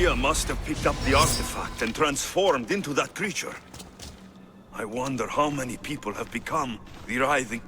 Gaia must have picked up the artifact and transformed into that creature. I wonder how many people have become the writhing...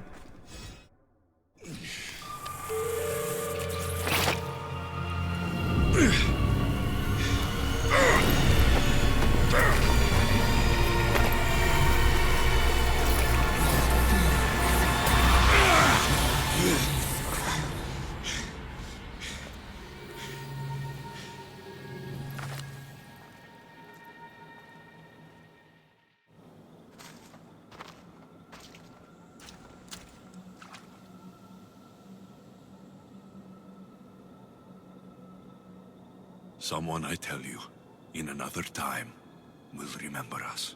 Someone, I tell you, in another time, will remember us.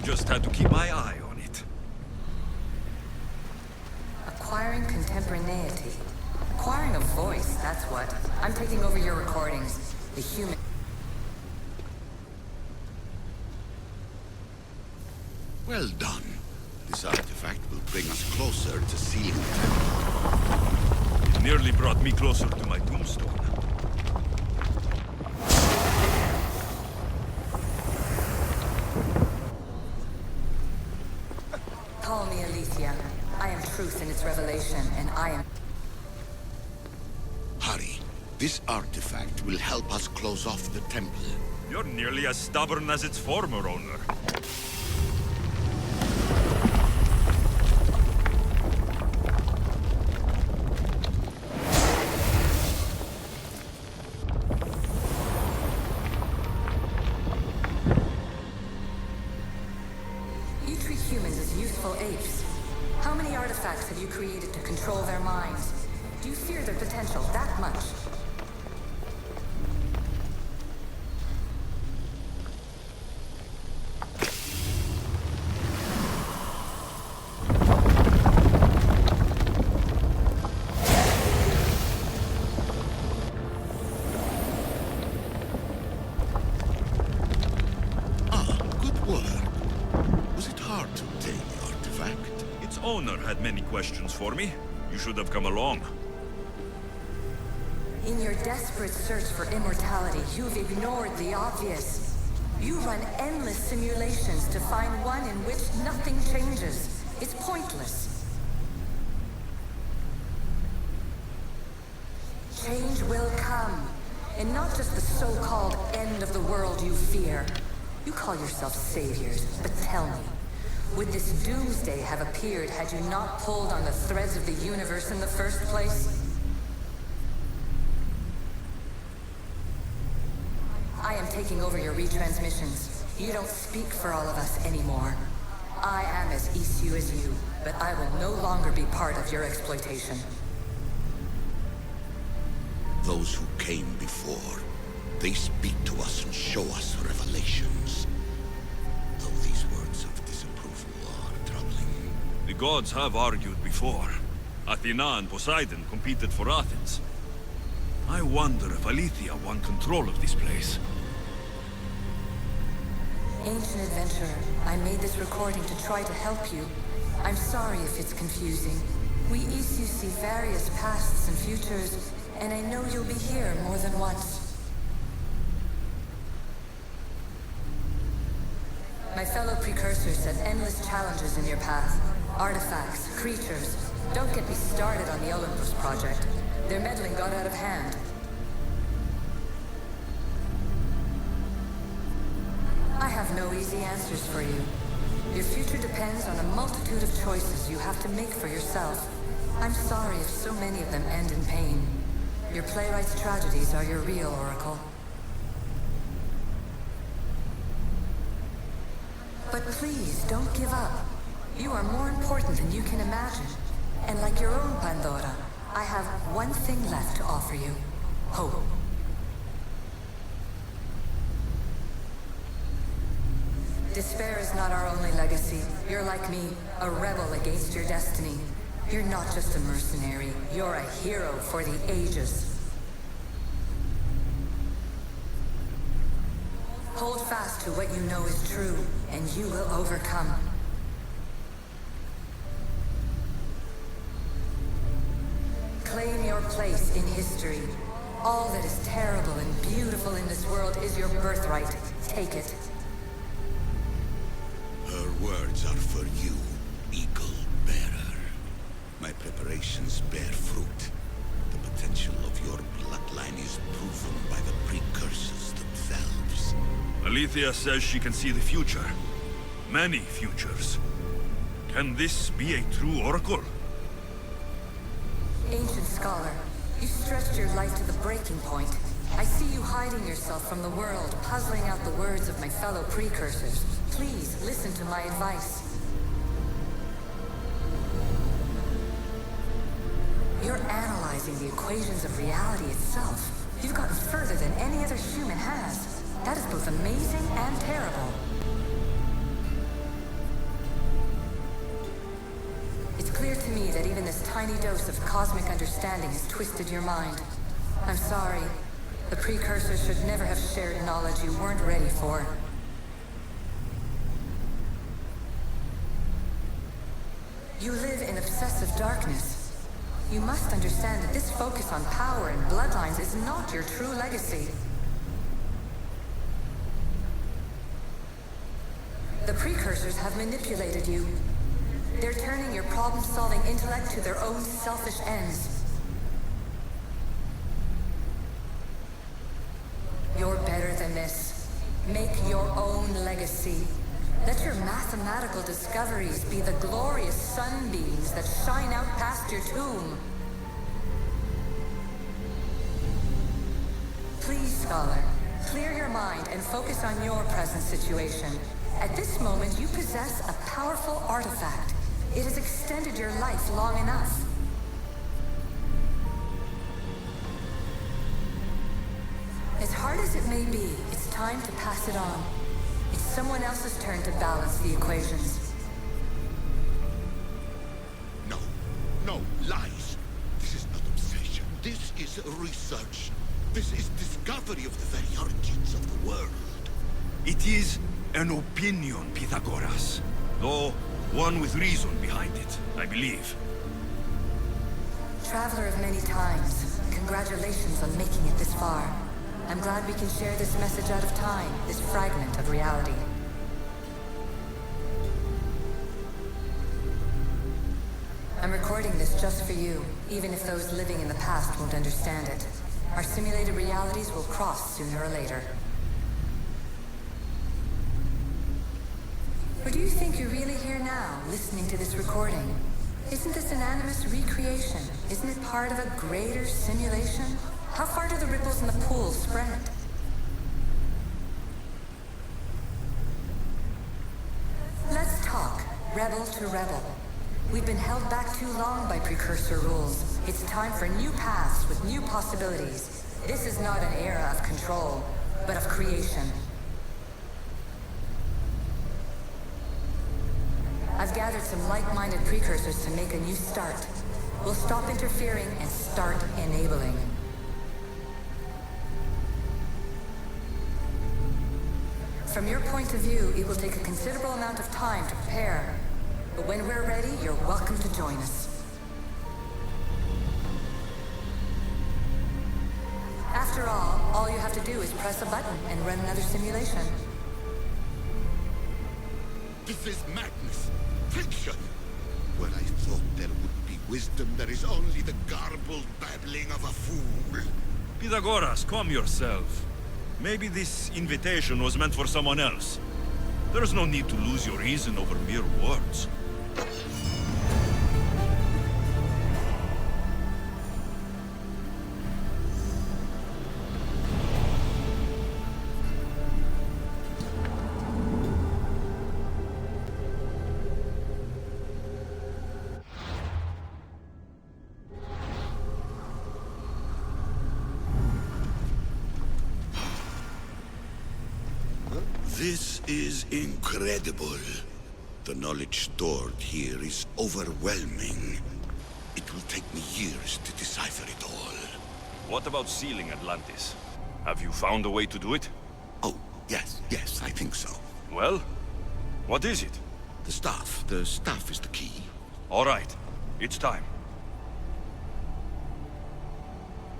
just had to keep my eye on it. Acquiring contemporaneity. Acquiring a voice, that's what. I'm taking over your recordings. The human... Well done. This artifact will bring us closer to sealing the temple. It nearly brought me closer to my tombstone. Call me Aletheia. I am truth in its revelation, and I am... Hurry. This artifact will help us close off the temple. You're nearly as stubborn as its former owner. You treat humans as useful apes. How many artifacts have you created to control their minds? Do you fear their potential that much? Good work. Was it hard to obtain the artifact? Its owner had many questions for me. You should have come along. In your desperate search for immortality, you've ignored the obvious. You run endless simulations to find one in which nothing changes. It's pointless. Change will come, and not just the so-called end of the world you fear. You call yourselves saviors, but tell me, would this doomsday have appeared had you not pulled on the threads of the universe in the first place? I am taking over your retransmissions. You don't speak for all of us anymore. I am as issue as you, but I will no longer be part of your exploitation. Those who came before, they speak to us and show us revelations. Though these words of disapproval are troubling. The gods have argued before. Athena and Poseidon competed for Athens. I wonder if Aletheia won control of this place. Ancient adventurer, I made this recording to try to help you. I'm sorry if it's confusing. We Isu see various pasts and futures, and I know you'll be here more than once. My fellow precursors set endless challenges in your path. Artifacts, creatures. Don't get me started on the Olympus project. Their meddling got out of hand. I have no easy answers for you. Your future depends on a multitude of choices you have to make for yourself. I'm sorry if so many of them end in pain. Your playwright's tragedies are your real oracle. But please, don't give up. You are more important than you can imagine. And like your own Pandora, I have one thing left to offer you. Hope. Despair is not our only legacy. You're like me, a rebel against your destiny. You're not just a mercenary, you're a hero for the ages. Hold fast to what you know is true, and you will overcome. Claim your place in history. All that is terrible and beautiful in this world is your birthright. Take it. Her words are for you, Eagle Bearer. My preparations bear fruit. The potential of your bloodline is proven by the precursors themselves. Aletheia says she can see the future. Many futures. Can this be a true oracle? Ancient scholar, you stretched your life to the breaking point. I see you hiding yourself from the world, puzzling out the words of my fellow precursors. Please, listen to my advice. You're analyzing the equations of reality itself. You've gotten further than any other human has. That is both amazing and terrible. even this tiny dose of cosmic understanding has twisted your mind. I'm sorry. The precursors should never have shared knowledge you weren't ready for. You live in obsessive darkness. You must understand that this focus on power and bloodlines is not your true legacy. The precursors have manipulated you. They're turning your problem-solving intellect to their own selfish ends. You're better than this. Make your own legacy. Let your mathematical discoveries be the glorious sunbeams that shine out past your tomb. Please, Scholar, clear your mind and focus on your present situation. At this moment, you possess a powerful artifact. It has extended your life long enough. As hard as it may be, it's time to pass it on. It's someone else's turn to balance the equations. No, no, lies. This is not obsession. This is research. This is discovery of the very origins of the world. It is an opinion, Pythagoras. Though one with reason behind it, I believe. Traveler of many times, congratulations on making it this far. I'm glad we can share this message out of time, this fragment of reality. I'm recording this just for you, even if those living in the past won't understand it. Our simulated realities will cross sooner or later. Or do you think you're really here now, listening to this recording? Isn't this an animus recreation? Isn't it part of a greater simulation? How far do the ripples in the pool spread? Let's talk, rebel to rebel. We've been held back too long by precursor rules. It's time for new paths with new possibilities. This is not an era of control, but of creation. I've gathered some like-minded precursors to make a new start. We'll stop interfering and start enabling. From your point of view, it will take a considerable amount of time to prepare. But when we're ready, you're welcome to join us. After all you have to do is press a button and run another simulation. This is madness. Fiction. Where I thought there would be wisdom, there is only the garbled babbling of a fool. Pythagoras, calm yourself. Maybe this invitation was meant for someone else. There's no need to lose your reason over mere words. This is incredible. The knowledge stored here is overwhelming. It will take me years to decipher it all. What about sealing Atlantis? Have you found a way to do it? Oh, yes, I think so. Well, what is it? The staff is the key. All right, it's time.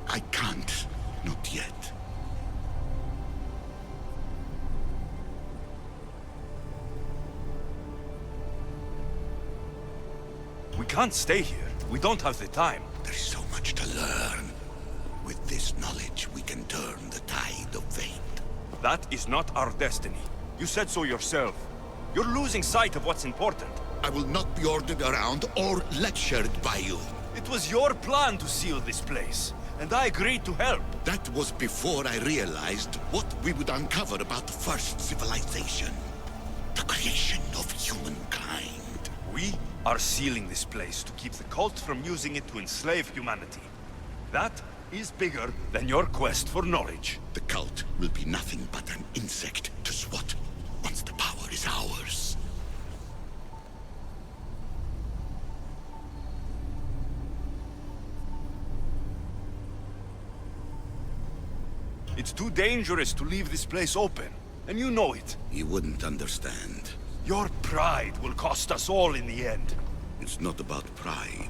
I can't, not yet. We can't stay here. We don't have the time. There's so much to learn. With this knowledge, we can turn the tide of fate. That is not our destiny. You said so yourself. You're losing sight of what's important. I will not be ordered around or lectured by you. It was your plan to seal this place, and I agreed to help. That was before I realized what we would uncover about the first civilization. The creation of humankind. We are sealing this place to keep the cult from using it to enslave humanity. That is bigger than your quest for knowledge. The cult will be nothing but an insect to swat once the power is ours. It's too dangerous to leave this place open, and you know it. He wouldn't understand. Your pride will cost us all in the end. It's not about pride.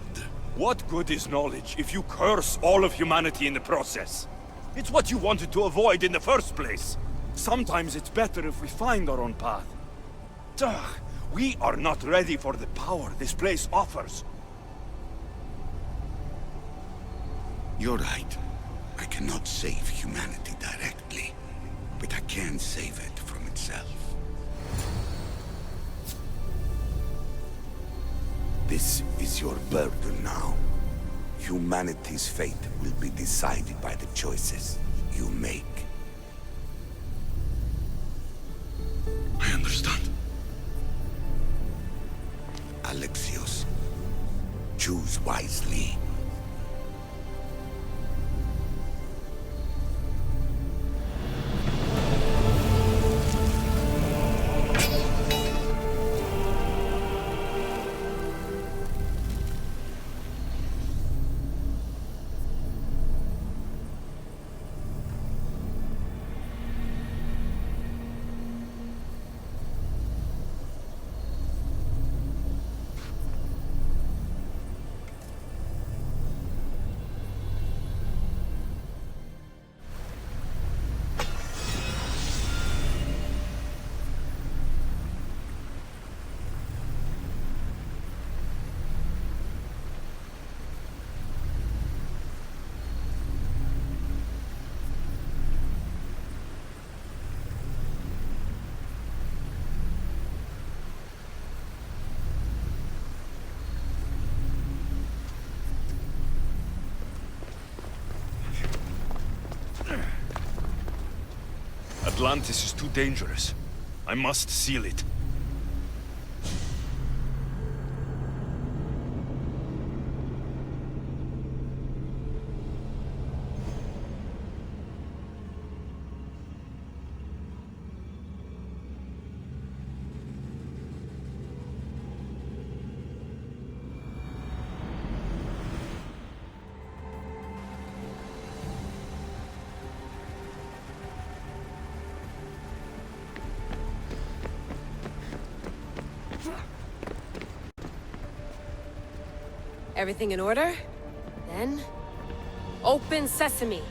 What good is knowledge if you curse all of humanity in the process? It's what you wanted to avoid in the first place. Sometimes it's better if we find our own path. Ugh, we are not ready for the power this place offers. You're right. I cannot save humanity directly, but I can save it from itself. This is your burden now. Humanity's fate will be decided by the choices you make. I understand. Alexios, choose wisely. Atlantis is too dangerous. I must seal it. Everything in order? Then... open sesame!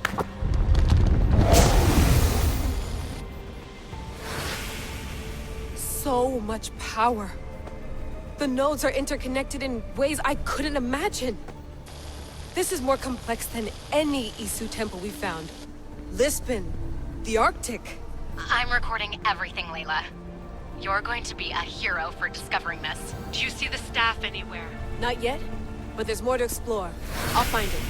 So much power. The nodes are interconnected in ways I couldn't imagine. This is more complex than any Isu temple we found. Lisbon, the Arctic. I'm recording everything, Layla. You're going to be a hero for discovering this. Do you see the staff anywhere? Not yet, but there's more to explore. I'll find it.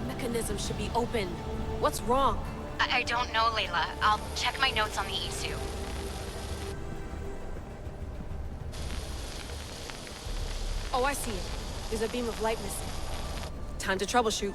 The mechanism should be open. What's wrong? I don't know, Layla. I'll check my notes on the Isu. Oh, I see it. There's a beam of light missing. Time to troubleshoot.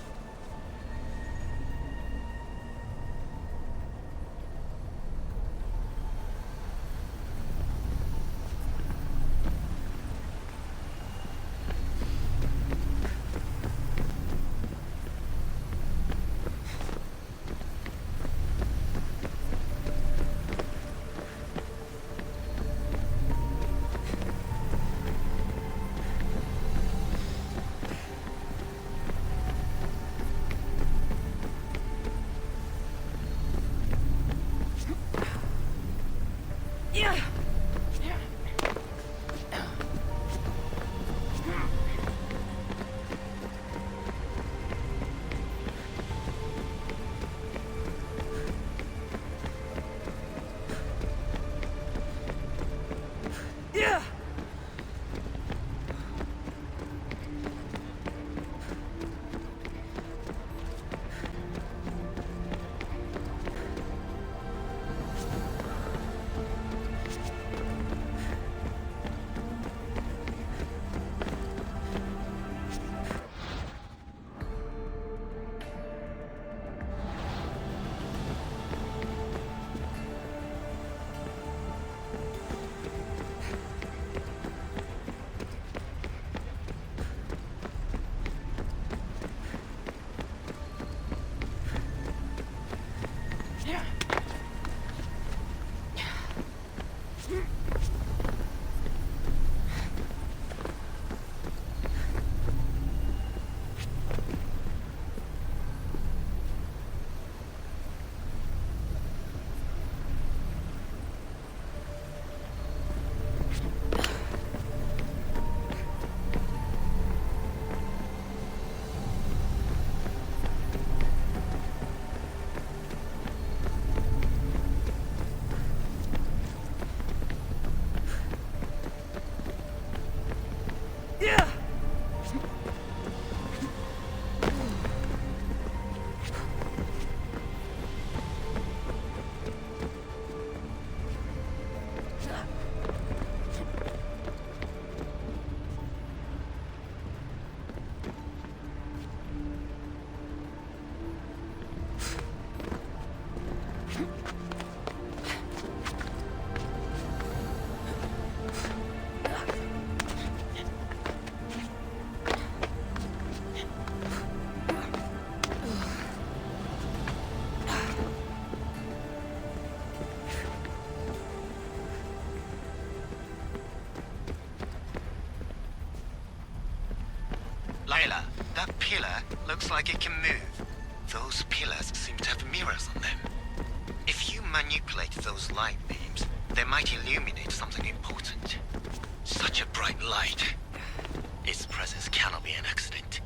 pillar looks like it can move. Those pillars seem to have mirrors on them. If you manipulate those light beams, they might illuminate something important. Such a bright light. Its presence cannot be an accident.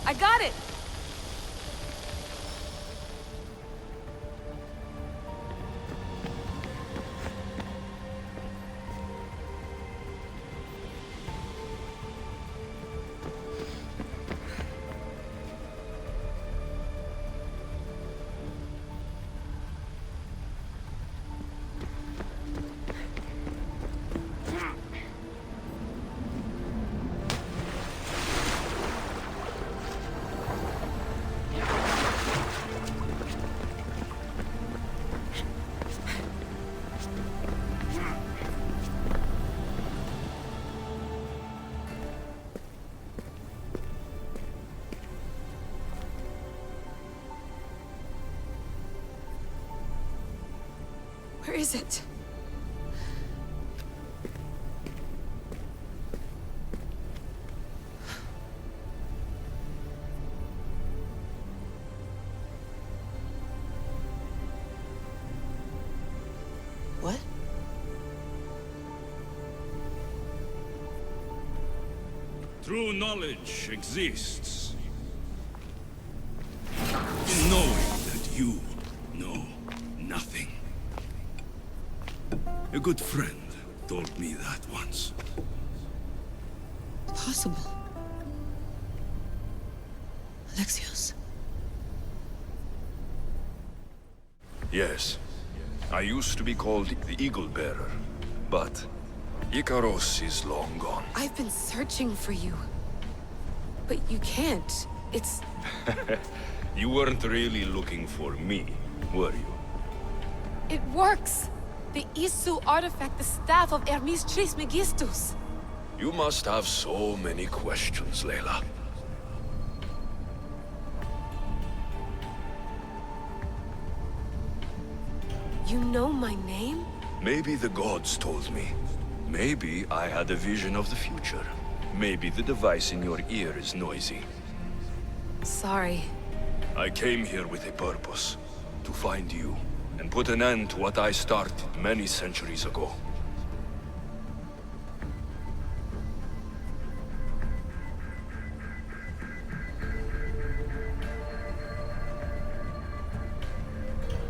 I got it! Where is it? What? True knowledge exists in knowing that you know nothing. A good friend told me that once. Possible. Alexios. Yes. I used to be called the Eagle Bearer, but Icaros is long gone. I've been searching for you. But you can't. It's... You weren't really looking for me, were you? It works! The Isu artifact, the staff of Hermes Trismegistus. You must have so many questions, Layla. You know my name? Maybe the gods told me. Maybe I had a vision of the future. Maybe the device in your ear is noisy. Sorry. I came here with a purpose. To find you, and put an end to what I started many centuries ago.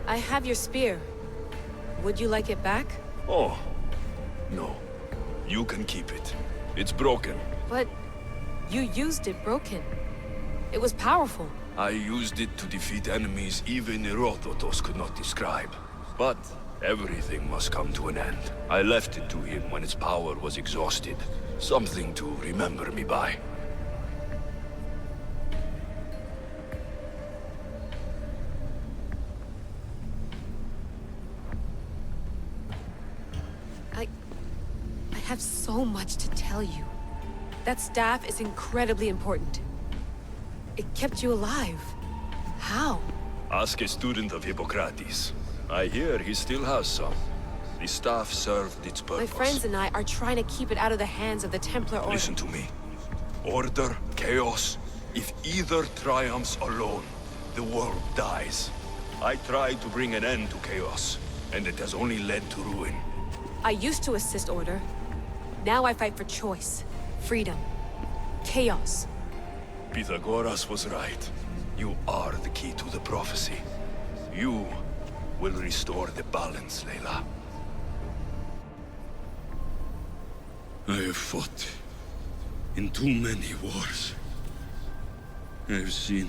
I have your spear. Would you like it back? Oh, no. You can keep it. It's broken. But you used it broken. It was powerful. I used it to defeat enemies even Herodotus could not describe. But everything must come to an end. I left it to him when its power was exhausted. Something to remember me by. I have so much to tell you. That staff is incredibly important. It kept you alive. How? Ask a student of Hippocrates. I hear he still has some. The staff served its purpose. My friends and I are trying to keep it out of the hands of the Templar Order. Listen to me. Order, chaos. If either triumphs alone, the world dies. I tried to bring an end to chaos, and it has only led to ruin. I used to assist Order. Now I fight for choice, freedom, chaos. Pythagoras was right. You are the key to the prophecy. You will restore the balance, Layla. I have fought in too many wars. I have seen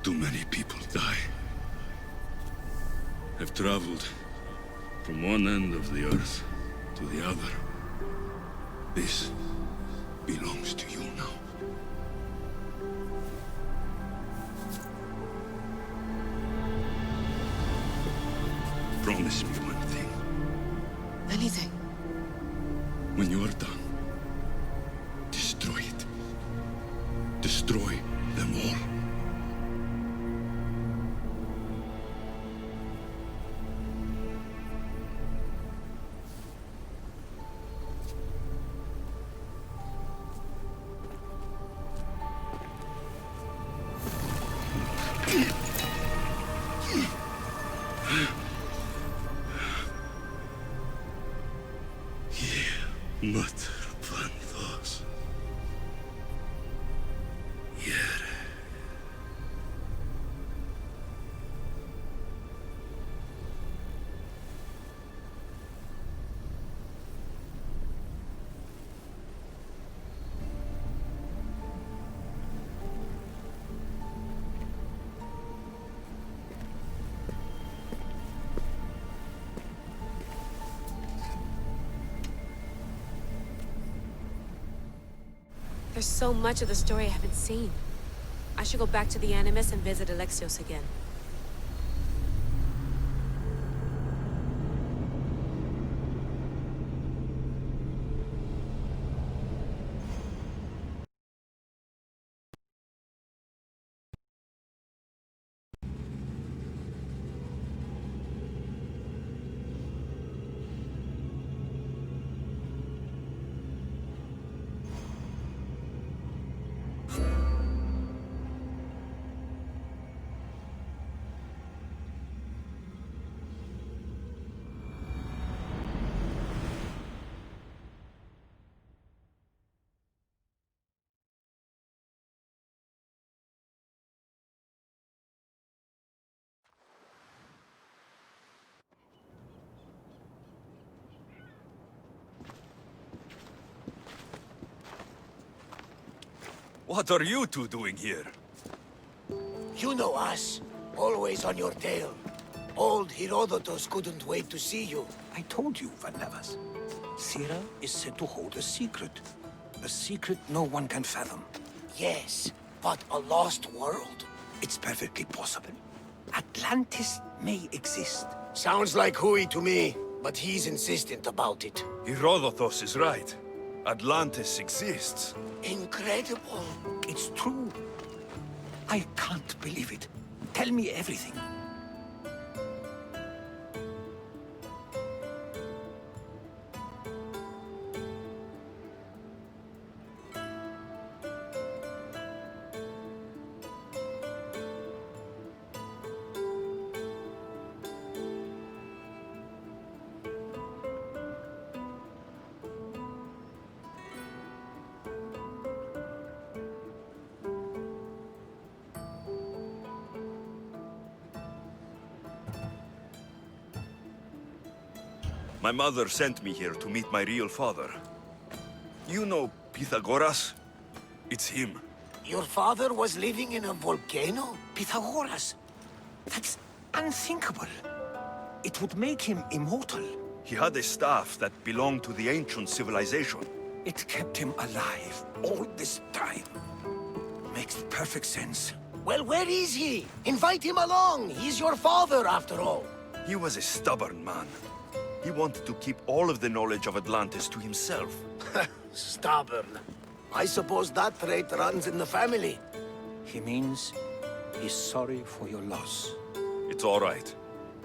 too many people die. I've traveled from one end of the earth to the other. This belongs to you now. Promise me one thing. Anything. When you are done, destroy it. Destroy them all. Mater Planthos. Yeah. There's so much of the story I haven't seen. I should go back to the Animus and visit Alexios again. What are you two doing here? You know us. Always on your tail. Old Herodotus couldn't wait to see you. I told you, Varnavas. Sira is said to hold a secret. A secret no one can fathom. Yes, but a lost world? It's perfectly possible. Atlantis may exist. Sounds like Hui to me, but he's insistent about it. Herodotus is right. Atlantis exists. Incredible. It's true. I can't believe it. Tell me everything. My mother sent me here to meet my real father. You know Pythagoras? It's him. Your father was living in a volcano? Pythagoras. That's unthinkable. It would make him immortal. He had a staff that belonged to the ancient civilization. It kept him alive all this time. Makes perfect sense. Well, where is he? Invite him along. He's your father, after all. He was a stubborn man. He wanted to keep all of the knowledge of Atlantis to himself. Stubborn. I suppose that trait runs in the family. He means he's sorry for your loss. It's all right.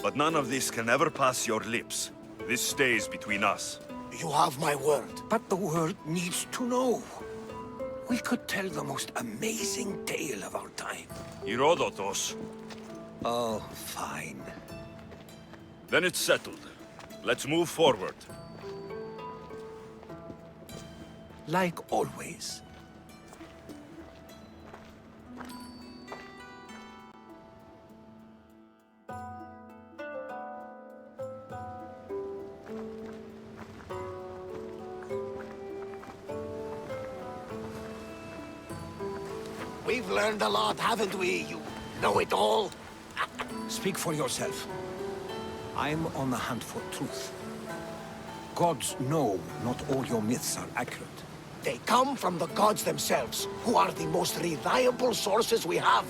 But none of this can ever pass your lips. This stays between us. You have my word. But the world needs to know. We could tell the most amazing tale of our time. Herodotus. Oh, fine. Then it's settled. Let's move forward. Like always. We've learned a lot, haven't we, you know-it-all? Speak for yourself. I'm on the hunt for truth. Gods know not all your myths are accurate. They come from the gods themselves, who are the most reliable sources we have.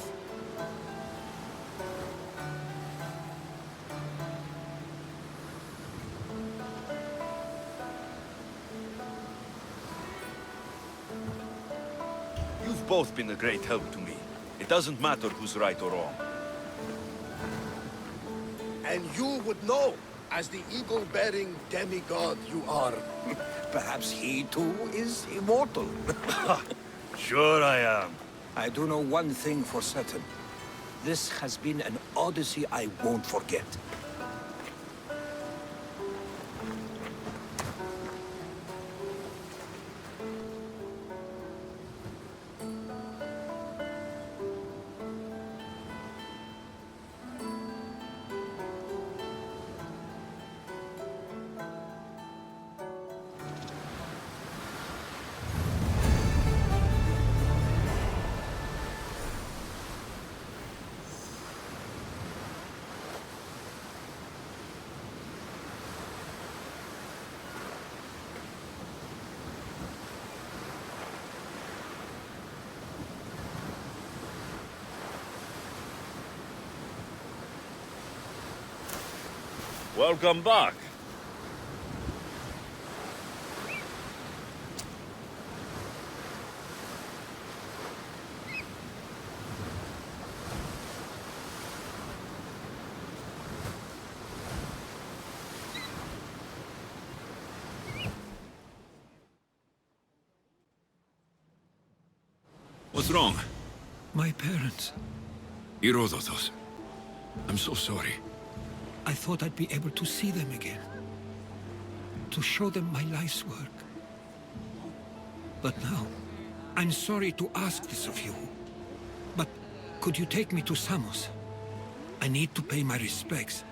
You've both been a great help to me. It doesn't matter who's right or wrong. And you would know, as the eagle-bearing demigod you are. Perhaps he too is immortal. Sure I am. I do know one thing for certain. This has been an Odyssey I won't forget. Welcome back. What's wrong? My parents. Herodotus. I'm so sorry. I thought I'd be able to see them again. To show them my life's work. But now, I'm sorry to ask this of you. But could you take me to Samos? I need to pay my respects.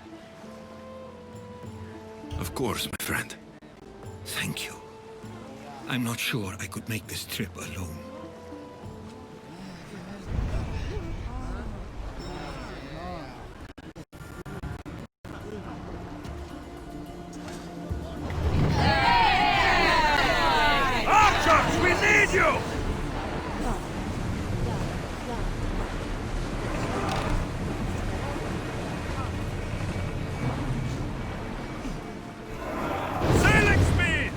Of course, my friend. Thank you. I'm not sure I could make this trip alone. Archers, we need you! Sailing speed!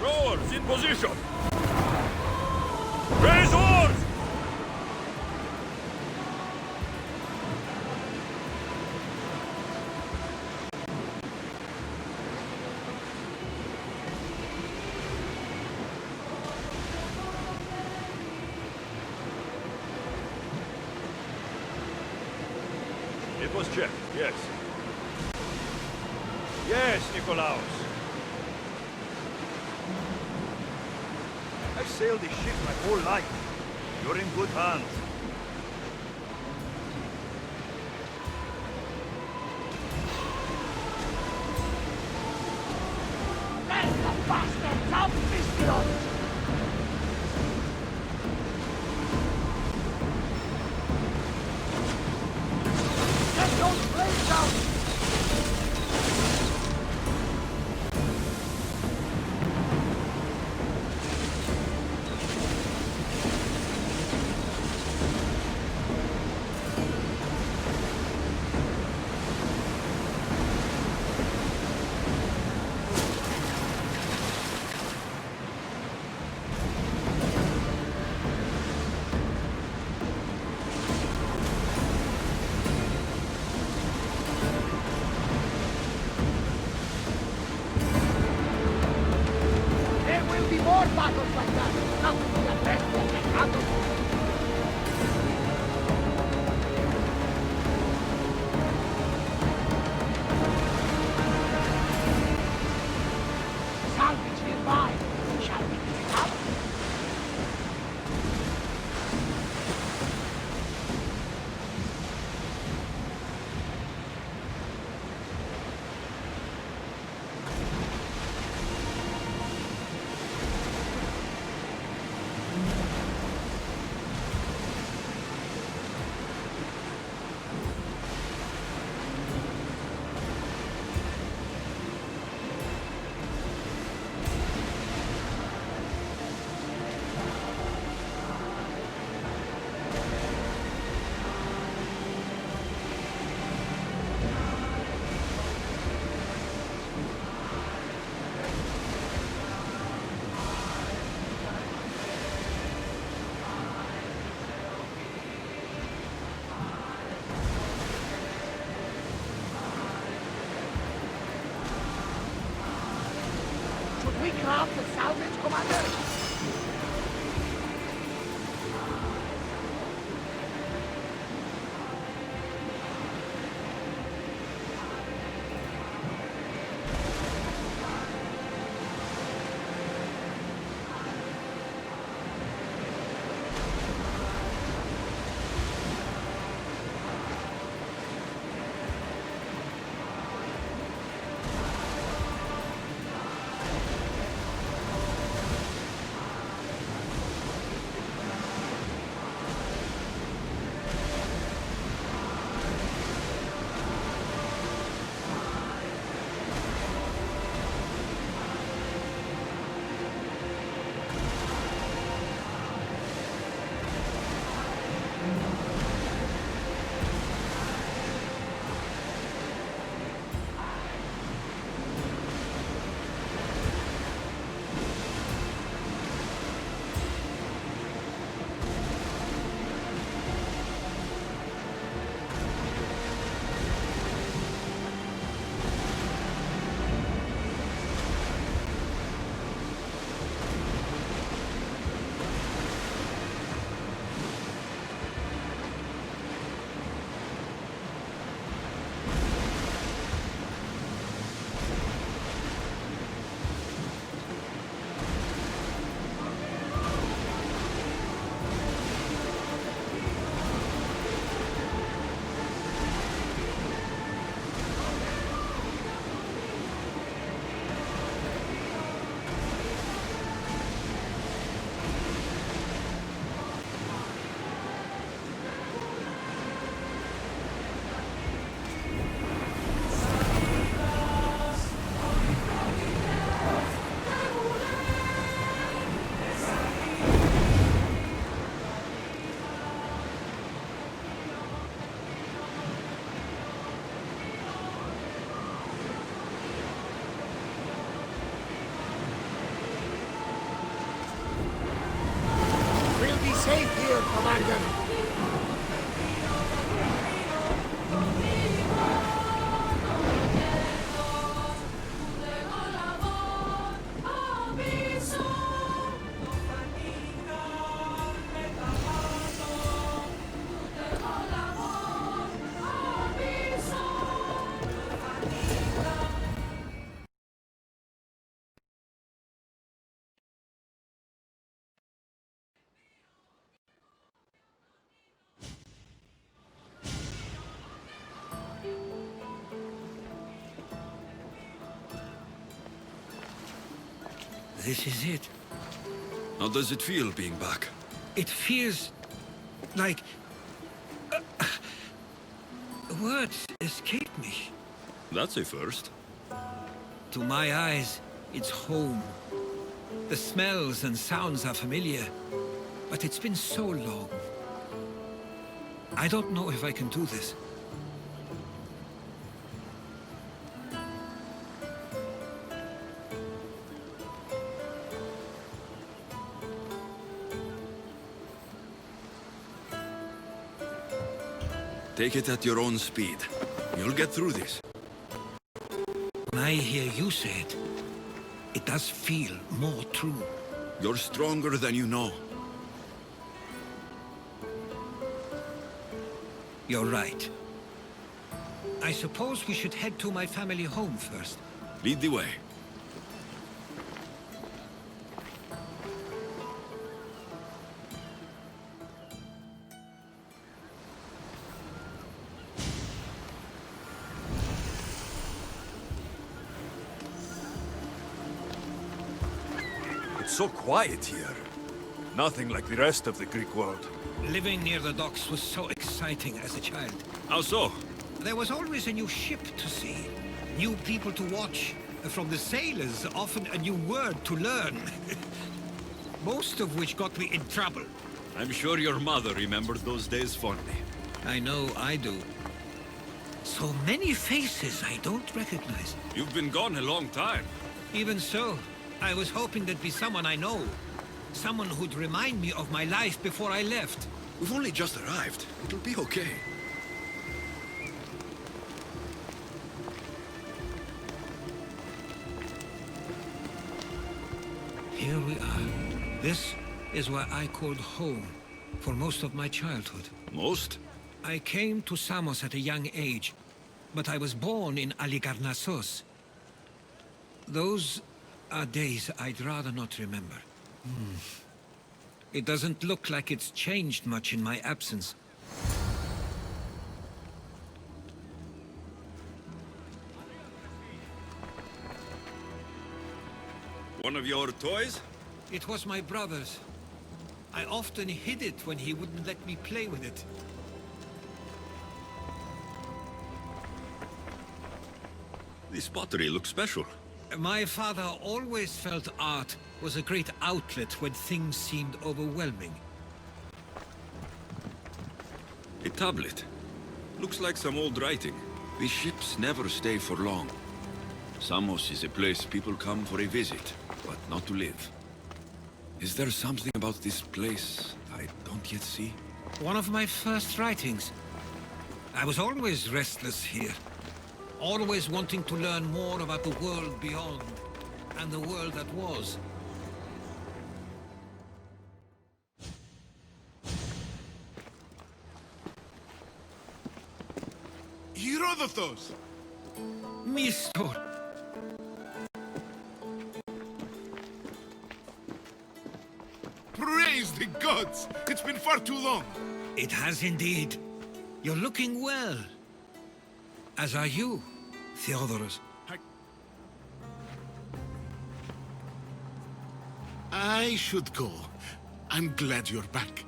Rowers in position! Raise oars! It was checked, yes. Yes, Nikolaos. I've sailed this ship my whole life. You're in good hands. Let the bastards out, Misfions! Get those blades out! There will be more battles like that. Nothing to the best of the battle. Salvage nearby. Shall we pick it up? Should we grab the salvage, Commander? Safe here, Commander. This is it. How does it feel being back? It feels like... words escape me. That's a first. To my eyes, it's home. The smells and sounds are familiar, but it's been so long. I don't know if I can do this. Take it at your own speed. You'll get through this. When I hear you say it, it does feel more true. You're stronger than you know. You're right. I suppose we should head to my family home first. Lead the way. It's so quiet here. Nothing like the rest of the Greek world. Living near the docks was so exciting as a child. How so? There was always a new ship to see, new people to watch. From the sailors, often a new word to learn. Most of which got me in trouble. I'm sure your mother remembered those days fondly. I know I do. So many faces I don't recognize. You've been gone a long time. Even so, I was hoping there'd be someone I know. Someone who'd remind me of my life before I left. We've only just arrived. It'll be okay. Here we are. This is where I called home for most of my childhood. Most? I came to Samos at a young age, but I was born in Aligarnassos. Those are days I'd rather not remember. It doesn't look like it's changed much in my absence. One of your toys? It was my brother's. I often hid it when he wouldn't let me play with it. This pottery looks special. My father always felt art was a great outlet when things seemed overwhelming. A tablet. Looks like some old writing. These ships never stay for long. Samos is a place people come for a visit, but not to live. Is there something about this place I don't yet see? One of my first writings. I was always restless here. Always wanting to learn more about the world beyond, and the world that was. Herodotus! Mistor! Praise the gods! It's been far too long! It has indeed. You're looking well. As are you, Theodorus. I should go. I'm glad you're back.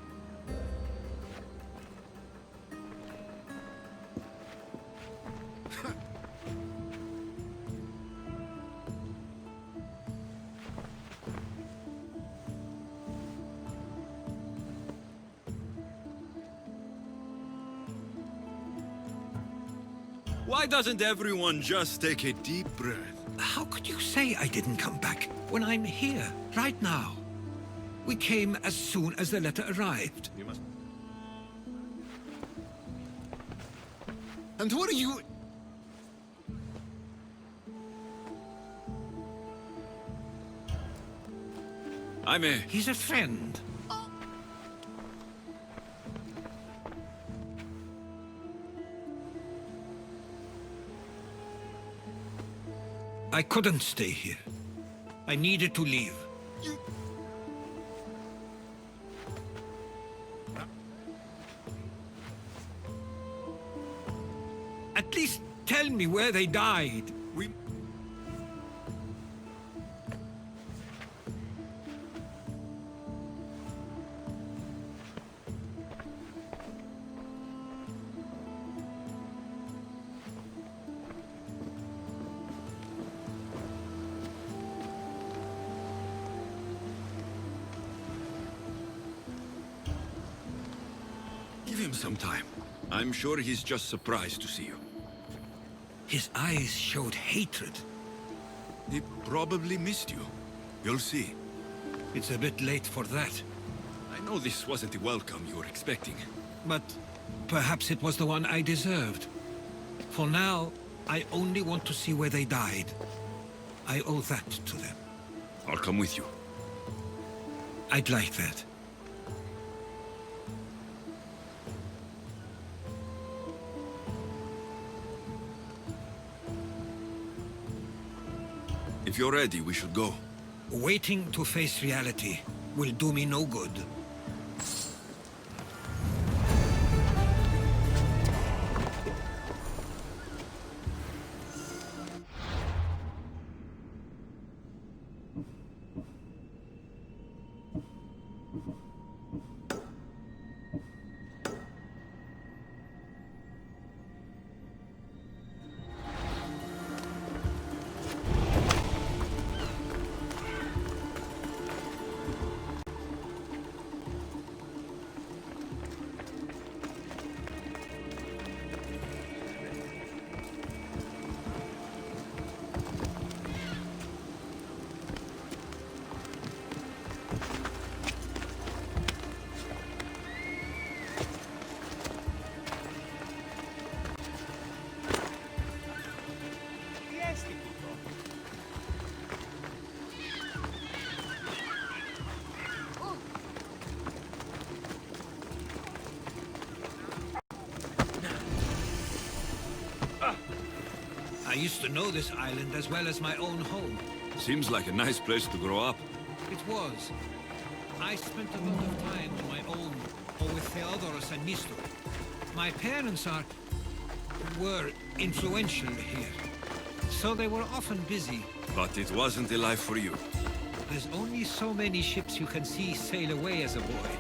Why doesn't everyone just take a deep breath? How could you say I didn't come back when I'm here, right now? We came as soon as the letter arrived. You must... And what are you... He's a friend. I couldn't stay here. I needed to leave. At least tell me where they died. Give him some time. I'm sure he's just surprised to see you. His eyes showed hatred. He probably missed you. You'll see. It's a bit late for that. I know this wasn't the welcome you were expecting. But perhaps it was the one I deserved. For now, I only want to see where they died. I owe that to them. I'll come with you. I'd like that. If you're ready, we should go. Waiting to face reality will do me no good. I used to know this island as well as my own home. Seems like a nice place to grow up. It was. I spent a lot of time on my own, or with Theodoros and Nistor. My parents were influential here, so they were often busy. But it wasn't the life for you. There's only so many ships you can see sail away as a boy,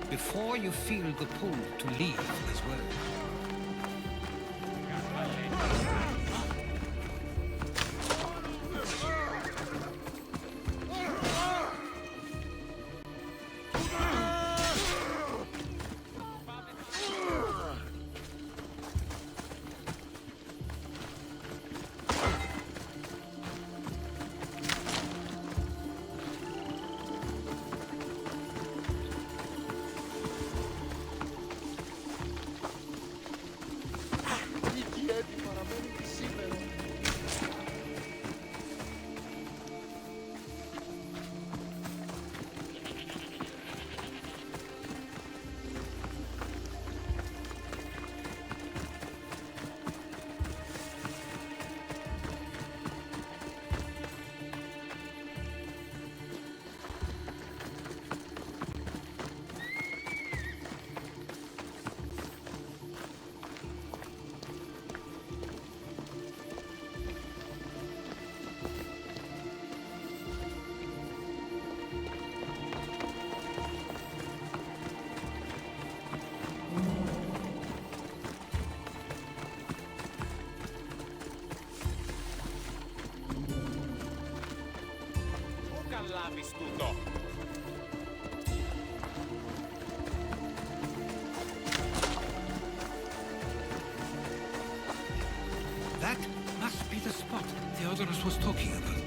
before you feel the pull to leave as well. That must be the spot Theodoros was talking about.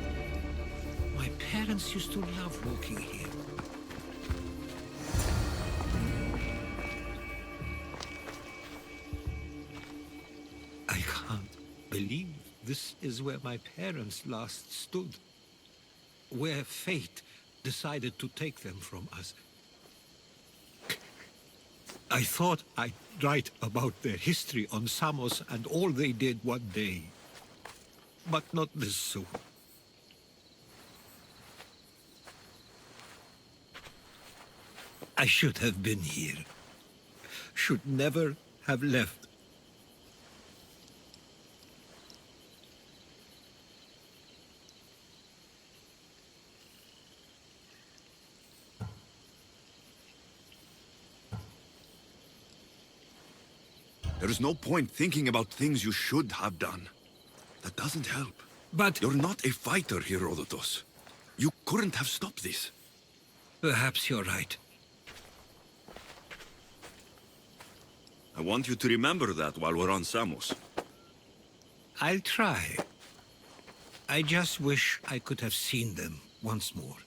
My parents used to love walking here. This is where my parents last stood. Where fate decided to take them from us. I thought I'd write about their history on Samos and all they did one day. But not this soon. I should have been here. Should never have left. There is no point thinking about things you should have done. That doesn't help. But You're not a fighter, Herodotus. You couldn't have stopped this. perhaps you're right. I want you to remember that while we're on Samos. I'll try. I just wish I could have seen them once more.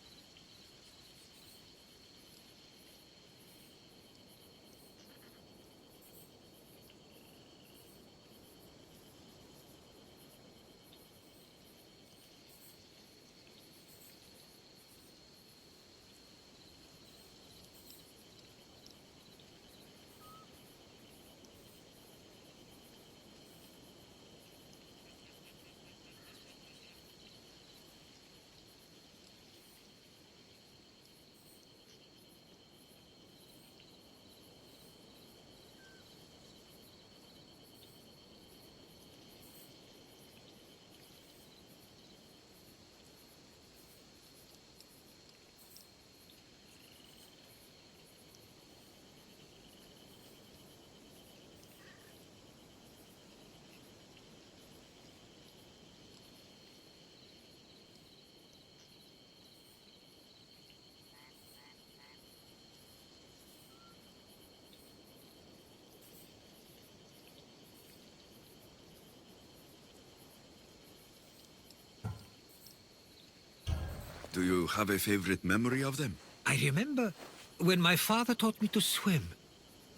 Do you have a favorite memory of them? I remember when my father taught me to swim.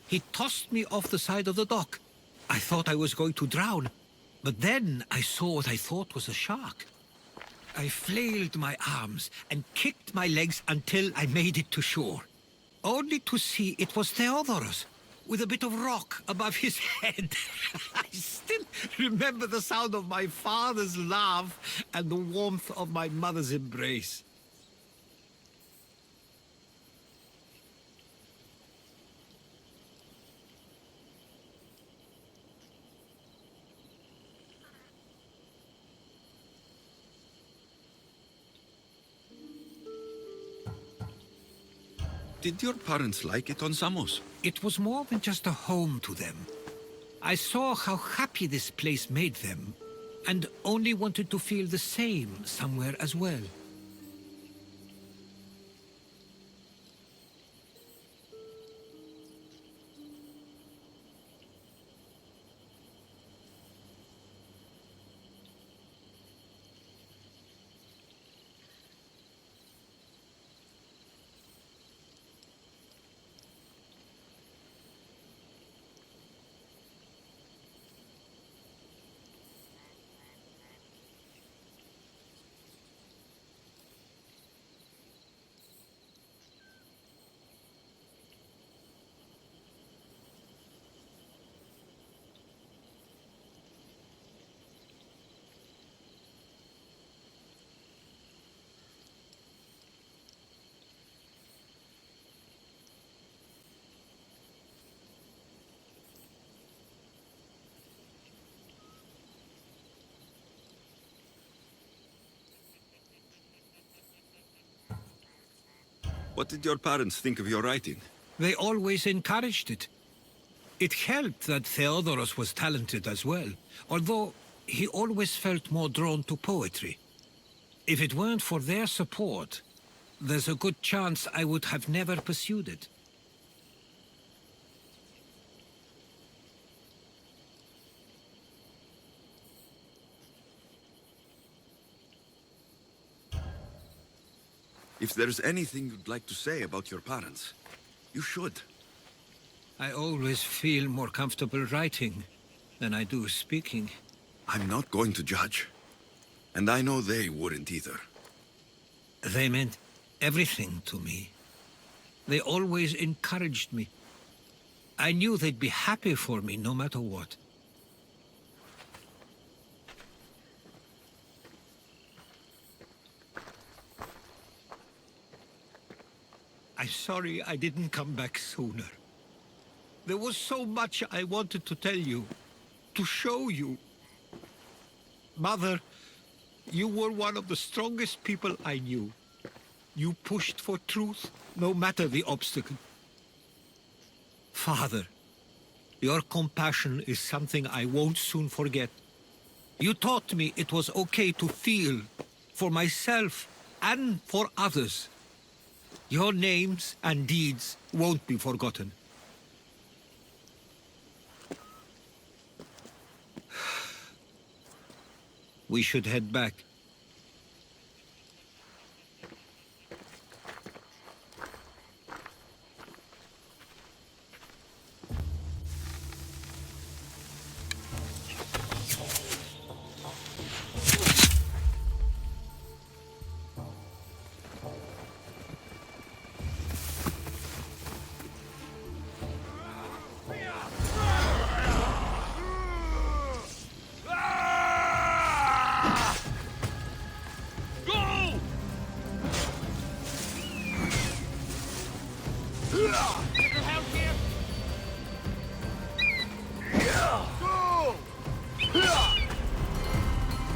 He tossed me off the side of the dock. I thought I was going to drown, but then I saw what I thought was a shark. I flailed my arms and kicked my legs until I made it to shore, only to see it was Theodorus, with a bit of rock above his head. I still remember the sound of my father's laugh and the warmth of my mother's embrace. Did your parents like it on Samos? It was more than just a home to them. I saw how happy this place made them, and only wanted to feel the same somewhere as well. What did your parents think of your writing? They always encouraged it. It helped that Theodorus was talented as well, although he always felt more drawn to poetry. If it weren't for their support, there's a good chance I would have never pursued it. If there's anything you'd like to say about your parents, you should. I always feel more comfortable writing than I do speaking. I'm not going to judge. And I know they wouldn't either. They meant everything to me. They always encouraged me. I knew they'd be happy for me no matter what. I'm sorry I didn't come back sooner. There was so much I wanted to tell you, to show you. Mother, you were one of the strongest people I knew. You pushed for truth, no matter the obstacle. Father, your compassion is something I won't soon forget. You taught me it was okay to feel, for myself and for others. Your names and deeds won't be forgotten. We should head back.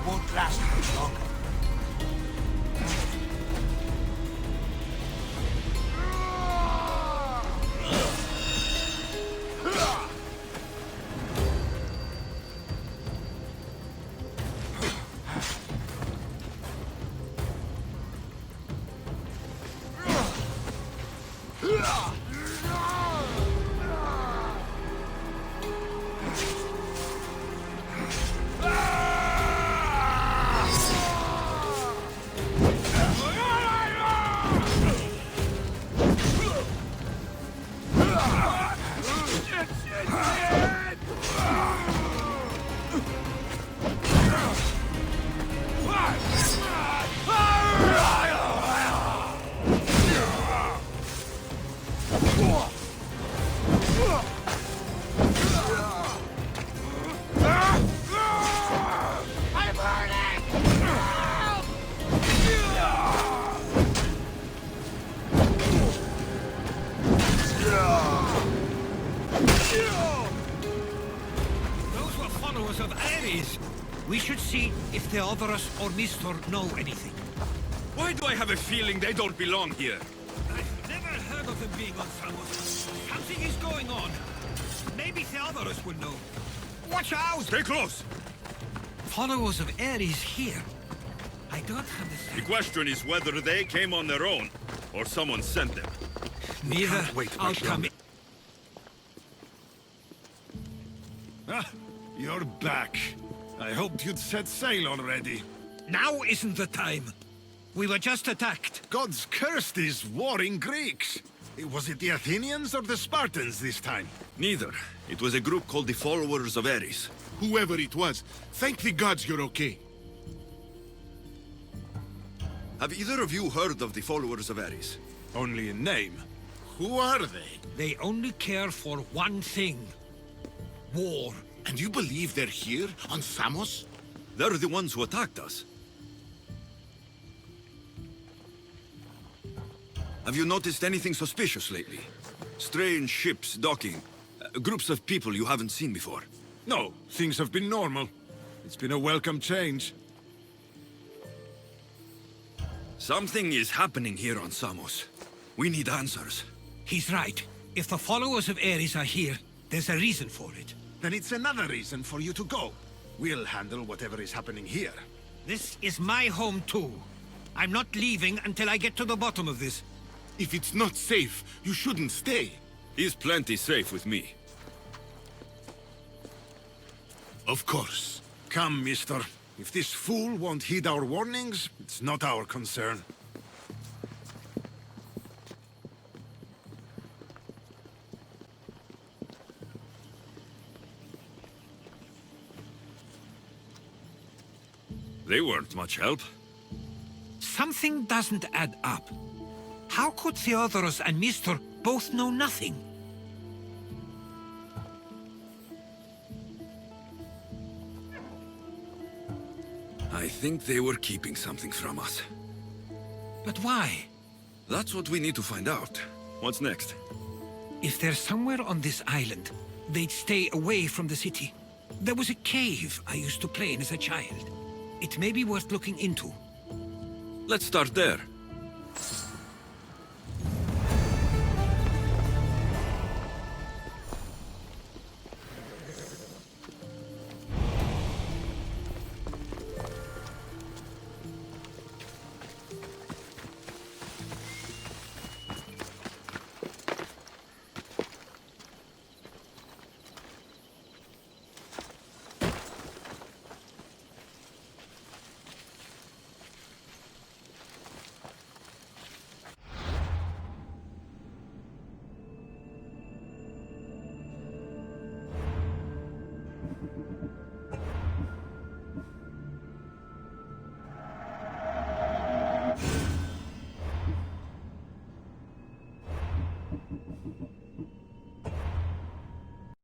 Won't last much longer. Those were followers of Ares. We should see if Theodorus or Mistor know anything. Why do I have a feeling they don't belong here? I've never heard of them being on Samos. Something is going on. Maybe Theodorus will know. Watch out! Stay close! Followers of Ares here. I don't The understand. question is whether they came on their own, or someone sent them. Neither. Can't wait I'll much come longer. in. Ah, you're back. I hoped you'd set sail already. Now isn't the time. We were just attacked. Gods cursed these warring Greeks. Was it the Athenians or the Spartans this time? Neither. It was a group called the Followers of Ares. Whoever it was, thank the gods you're okay. Have either of you heard of the Followers of Ares? Only in name. Who are they? They only care for one thing. War. And you believe they're here, on Samos? They're the ones who attacked us. Have you noticed anything suspicious lately? Strange ships docking. Groups of people you haven't seen before. No, things have been normal. It's been a welcome change. Something is happening here on Samos. We need answers. He's right. If the followers of Ares are here, there's a reason for it. Then it's another reason for you to go. We'll handle whatever is happening here. This is my home too. I'm not leaving until I get to the bottom of this. If it's not safe, you shouldn't stay. He's plenty safe with me. Of course. Come, mister. If this fool won't heed our warnings, it's not our concern. They weren't much help. Something doesn't add up. How could Theodoros and Mistor both know nothing? I think they were keeping something from us. But why? That's what we need to find out. What's next? If they're somewhere on this island, they'd stay away from the city. There was a cave I used to play in as a child. It may be worth looking into. Let's start there.